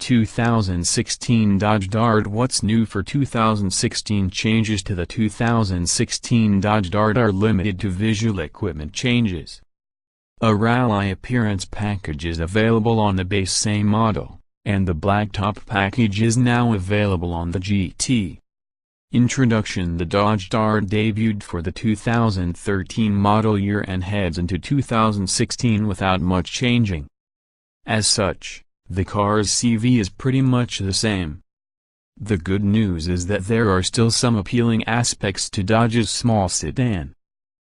2016 Dodge Dart. What's new for 2016? Changes to the 2016 Dodge Dart are limited to visual equipment changes. A rally appearance package is available on the base same model, and the blacktop package is now available on the GT. Introduction: the Dodge Dart debuted for the 2013 model year and heads into 2016 without much changing. As such, the car's CV is pretty much the same. The good news is that there are still some appealing aspects to Dodge's small sedan.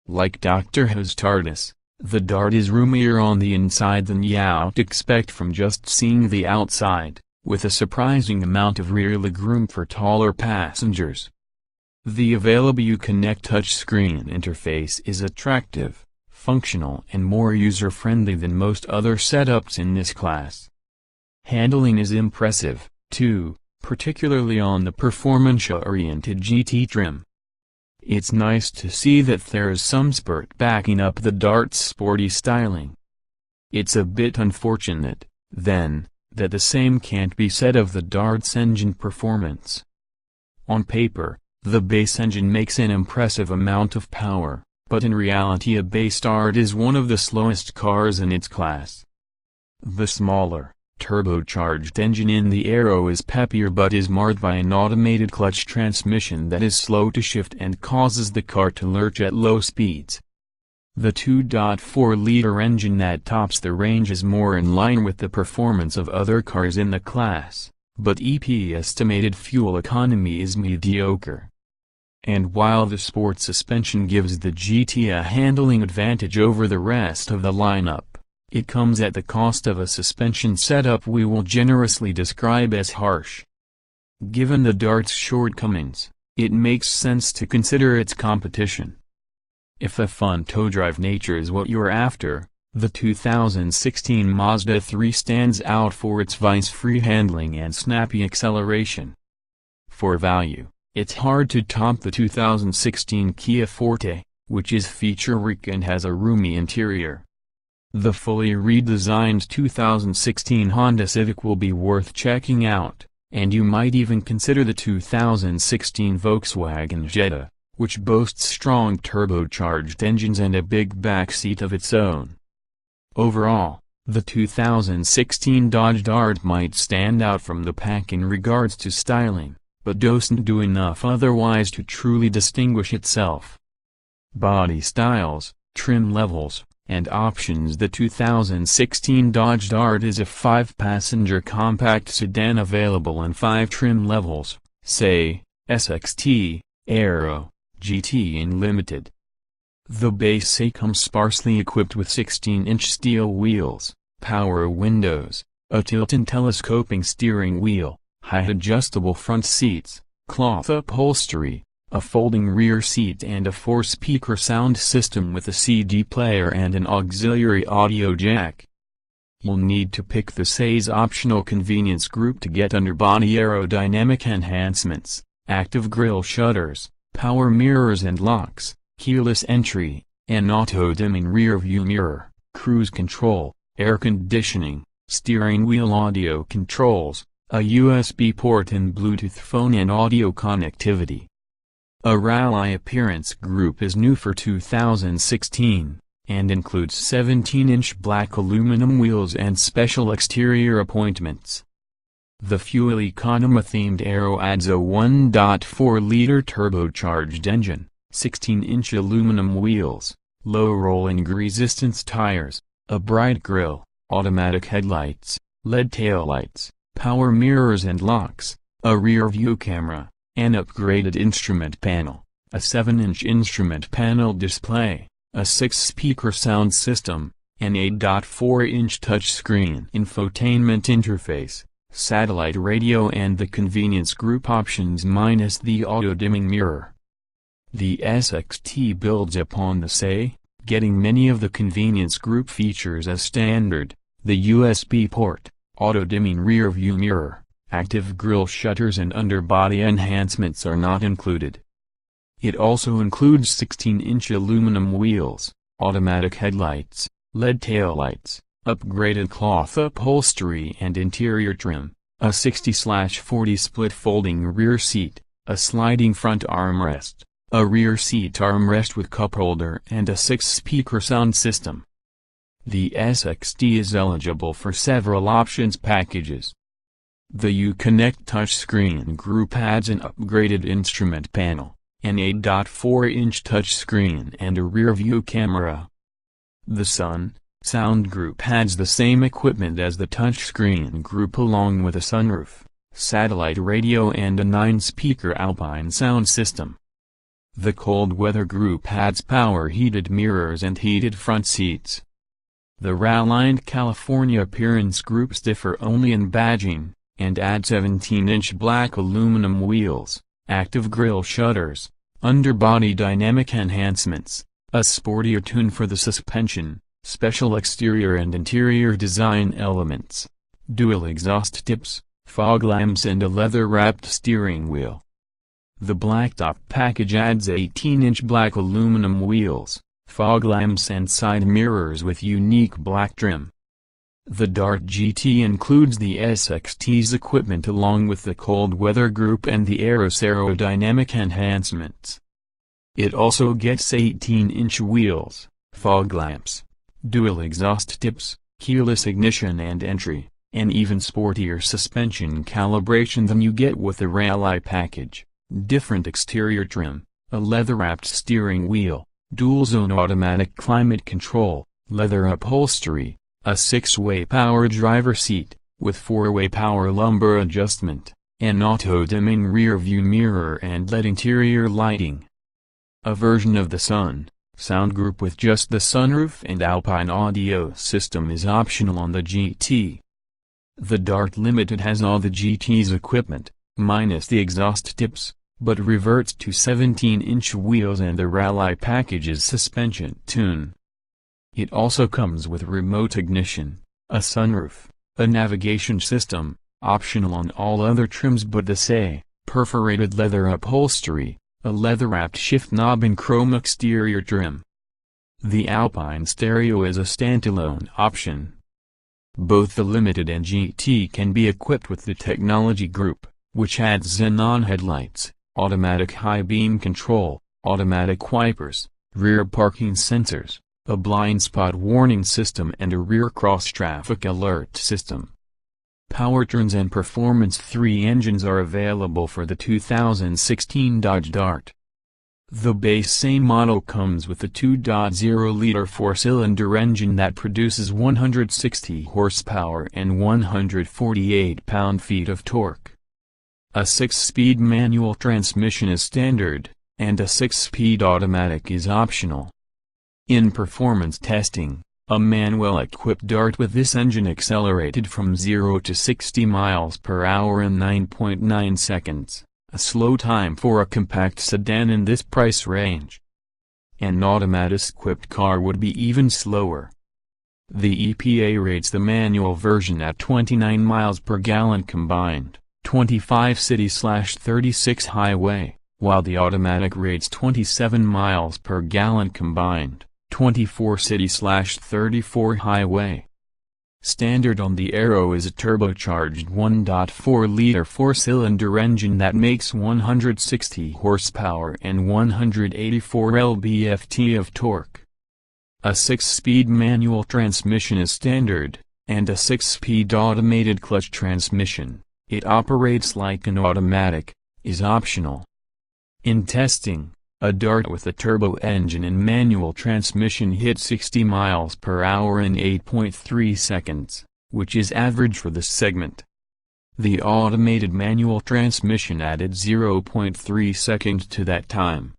Like Dr. Who's TARDIS, the Dart is roomier on the inside than you'd expect from just seeing the outside, with a surprising amount of rear legroom for taller passengers. The available Uconnect touchscreen interface is attractive, functional and more user-friendly than most other setups in this class. Handling is impressive, too, particularly on the performance-oriented GT trim. It's nice to see that there is some spurt backing up the Dart's sporty styling. It's a bit unfortunate, then, that the same can't be said of the Dart's engine performance. On paper, the base engine makes an impressive amount of power, but in reality a base Dart is one of the slowest cars in its class. The smaller, turbocharged engine in the Aero is peppier but is marred by an automated clutch transmission that is slow to shift and causes the car to lurch at low speeds. The 2.4-liter engine that tops the range is more in line with the performance of other cars in the class, but EP estimated fuel economy is mediocre. And while the sport suspension gives the GT a handling advantage over the rest of the lineup, it comes at the cost of a suspension setup we will generously describe as harsh. Given the Dart's shortcomings, it makes sense to consider its competition. If a fun tow-drive nature is what you're after, the 2016 Mazda 3 stands out for its vice-free handling and snappy acceleration. For value, it's hard to top the 2016 Kia Forte, which is feature-rich and has a roomy interior. The fully redesigned 2016 Honda Civic will be worth checking out, and you might even consider the 2016 Volkswagen Jetta, which boasts strong turbocharged engines and a big backseat of its own. Overall, the 2016 Dodge Dart might stand out from the pack in regards to styling, but doesn't do enough otherwise to truly distinguish itself. Body styles, trim levels, and options: the 2016 Dodge Dart is a 5-passenger compact sedan available in 5 trim levels, say, SXT, Aero, GT and Limited. The base comes sparsely equipped with 16-inch steel wheels, power windows, a tilt and telescoping steering wheel, height adjustable front seats, cloth upholstery, a folding rear seat and a 4-speaker sound system with a CD player and an auxiliary audio jack. You'll need to pick the SAE's optional convenience group to get underbody aerodynamic enhancements, active grille shutters, power mirrors and locks, keyless entry, an auto-dimming rear-view mirror, cruise control, air conditioning, steering wheel audio controls, a USB port and Bluetooth phone and audio connectivity. A rally appearance group is new for 2016, and includes 17-inch black aluminum wheels and special exterior appointments. The fuel economy-themed Aero adds a 1.4-liter turbocharged engine, 16-inch aluminum wheels, low rolling resistance tires, a bright grille, automatic headlights, LED taillights, power mirrors and locks, a rear-view camera, an upgraded instrument panel, a 7-inch instrument panel display, a 6-speaker sound system, an 8.4-inch touchscreen infotainment interface, satellite radio and the convenience group options minus the auto-dimming mirror. The SXT builds upon the SAE, getting many of the convenience group features as standard: the USB port, auto-dimming rear-view mirror, active grille shutters and underbody enhancements are not included. It also includes 16-inch aluminum wheels, automatic headlights, LED taillights, upgraded cloth upholstery and interior trim, a 60/40 split folding rear seat, a sliding front armrest, a rear seat armrest with cup holder and a 6-speaker sound system. The SXT is eligible for several options packages. The Uconnect touchscreen group adds an upgraded instrument panel, an 8.4-inch touchscreen and a rear-view camera. The Sound group adds the same equipment as the touchscreen group along with a sunroof, satellite radio and a 9-speaker Alpine sound system. The Cold Weather group adds power heated mirrors and heated front seats. The Ralliant California appearance groups differ only in badging, and add 17-inch black aluminum wheels, active grille shutters, underbody dynamic enhancements, a sportier tune for the suspension, special exterior and interior design elements, dual exhaust tips, fog lamps and a leather-wrapped steering wheel. The Blacktop package adds 18-inch black aluminum wheels, fog lamps and side mirrors with unique black trim. The Dart GT includes the SXT's equipment along with the Cold Weather group and the Aeros aerodynamic enhancements. It also gets 18-inch wheels, fog lamps, dual exhaust tips, keyless ignition and entry, and even sportier suspension calibration than you get with the Rally package, different exterior trim, a leather-wrapped steering wheel, dual-zone automatic climate control, leather upholstery, a 6-way power driver seat, with 4-way power lumbar adjustment, an auto-dimming rear-view mirror and LED interior lighting. A version of the Sound group with just the sunroof and Alpine audio system is optional on the GT. The Dart Limited has all the GT's equipment, minus the exhaust tips, but reverts to 17-inch wheels and the Rally package's suspension tune. It also comes with remote ignition, a sunroof, a navigation system, optional on all other trims but the perforated leather upholstery, a leather-wrapped shift knob and chrome exterior trim. The Alpine stereo is a standalone option. Both the Limited and GT can be equipped with the Technology group, which adds xenon headlights, automatic high beam control, automatic wipers, rear parking sensors, a blind spot warning system and a rear cross-traffic alert system. Powertrains and Performance 3 engines are available for the 2016 Dodge Dart. The base same model comes with a 2.0-liter 4-cylinder engine that produces 160 horsepower and 148 pound-feet of torque. A 6-speed manual transmission is standard, and a 6-speed automatic is optional. In performance testing, a manual-equipped Dart with this engine accelerated from 0 to 60 miles per hour in 9.9 seconds, a slow time for a compact sedan in this price range. An automatic-equipped car would be even slower. The EPA rates the manual version at 29 miles per gallon combined, 25 city/36 highway, while the automatic rates 27 miles per gallon combined, 24 city/34 highway. Standard on the Aero is a turbocharged 1.4-liter 4-cylinder engine that makes 160 horsepower and 184 lb-ft of torque. A 6-speed manual transmission is standard, and a 6-speed automated clutch transmission, it operates like an automatic, is optional. In testing, a Dart with a turbo engine and manual transmission hit 60 miles per hour in 8.3 seconds, which is average for this segment. The automated manual transmission added 0.3 seconds to that time.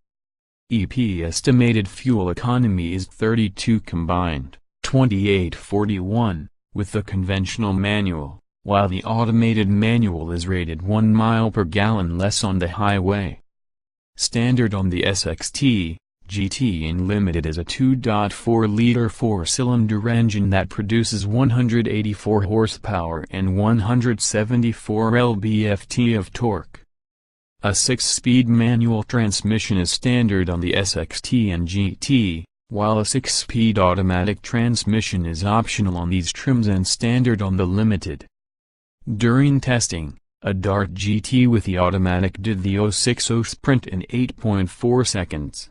EP estimated fuel economy is 32 combined, 28.41, with the conventional manual, while the automated manual is rated 1 mile per gallon less on the highway. Standard on the SXT, GT and Limited is a 2.4-liter 4-cylinder engine that produces 184 horsepower and 174 lb-ft of torque. A 6-speed manual transmission is standard on the SXT and GT, while a 6-speed automatic transmission is optional on these trims and standard on the Limited. During testing, a Dart GT with the automatic did the 060 sprint in 8.4 seconds.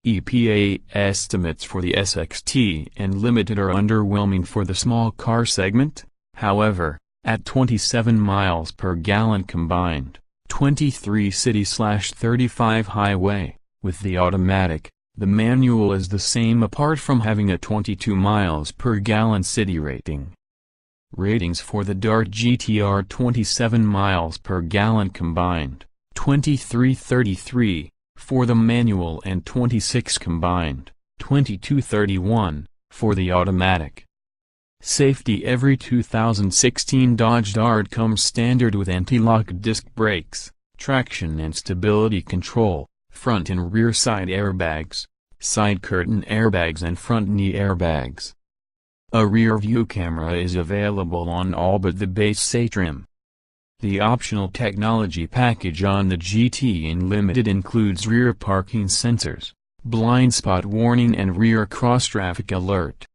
EPA estimates for the SXT and Limited are underwhelming for the small car segment, however, at 27 miles per gallon combined, 23 city/35 highway, with the automatic, the manual is the same apart from having a 22 miles per gallon city rating. Ratings for the Dart GT are 27 miles per gallon combined, 23.33, for the manual and 26 combined, 22.31, for the automatic. Safety: every 2016 Dodge Dart comes standard with anti-lock disc brakes, traction and stability control, front and rear side airbags, side curtain airbags and front knee airbags. A rear view camera is available on all but the base A trim. The optional technology package on the GT in Limited includes rear parking sensors, blind spot warning and rear cross-traffic alert.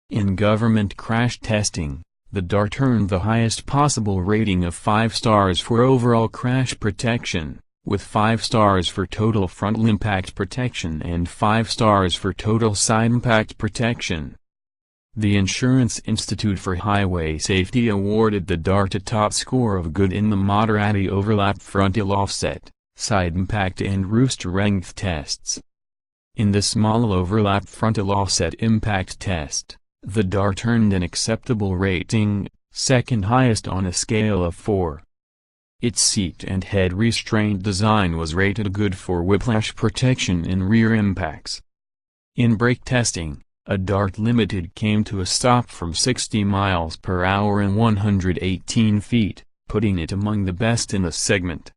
In government crash testing, the Dart earned the highest possible rating of 5 stars for overall crash protection, with 5 stars for total frontal impact protection and 5 stars for total side impact protection. The Insurance Institute for Highway Safety awarded the Dart a top score of good in the moderate overlap frontal offset, side impact and roof strength tests. In the small overlap frontal offset impact test, the Dart earned an acceptable rating, second highest on a scale of 4. Its seat and head restraint design was rated good for whiplash protection in rear impacts. In brake testing, a Dart Limited came to a stop from 60 miles per hour and 118 feet, putting it among the best in the segment.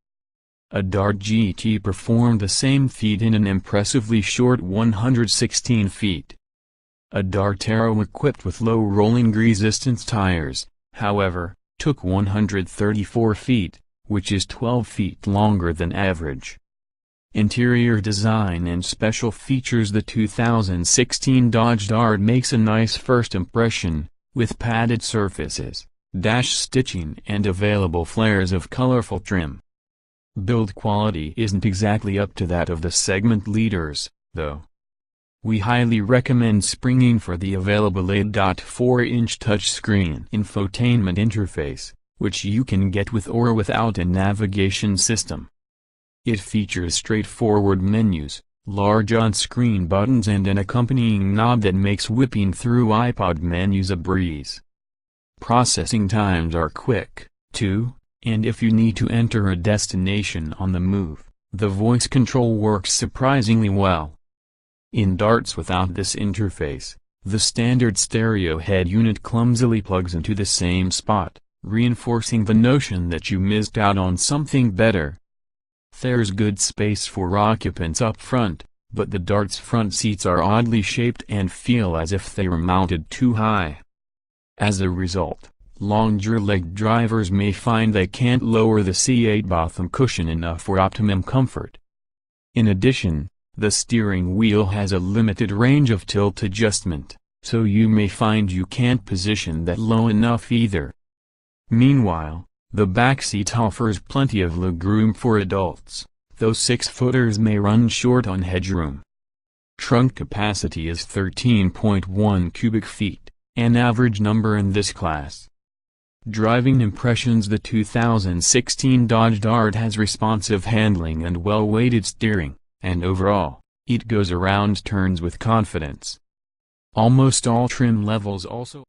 A Dart GT performed the same feat in an impressively short 116 feet. A Dart Aero equipped with low rolling resistance tires, however, took 134 feet, which is 12 feet longer than average. Interior design and special features: the 2016 Dodge Dart makes a nice first impression, with padded surfaces, dash stitching and available flares of colorful trim. Build quality isn't exactly up to that of the segment leaders, though. We highly recommend springing for the available 8.4-inch touchscreen infotainment interface, which you can get with or without a navigation system. It features straightforward menus, large on-screen buttons and an accompanying knob that makes whipping through iPod menus a breeze. Processing times are quick, too, and if you need to enter a destination on the move, the voice control works surprisingly well. In Darts without this interface, the standard stereo head unit clumsily plugs into the same spot, reinforcing the notion that you missed out on something better. There's good space for occupants up front, but the Dart's front seats are oddly shaped and feel as if they were mounted too high. As a result, longer-legged drivers may find they can't lower the C8 bottom cushion enough for optimum comfort. In addition, the steering wheel has a limited range of tilt adjustment, so you may find you can't position that low enough either. Meanwhile, the back seat offers plenty of legroom for adults, though 6-footers may run short on headroom. Trunk capacity is 13.1 cubic feet, an average number in this class. Driving impressions: the 2016 Dodge Dart has responsive handling and well-weighted steering, and overall, it goes around turns with confidence. Almost all trim levels also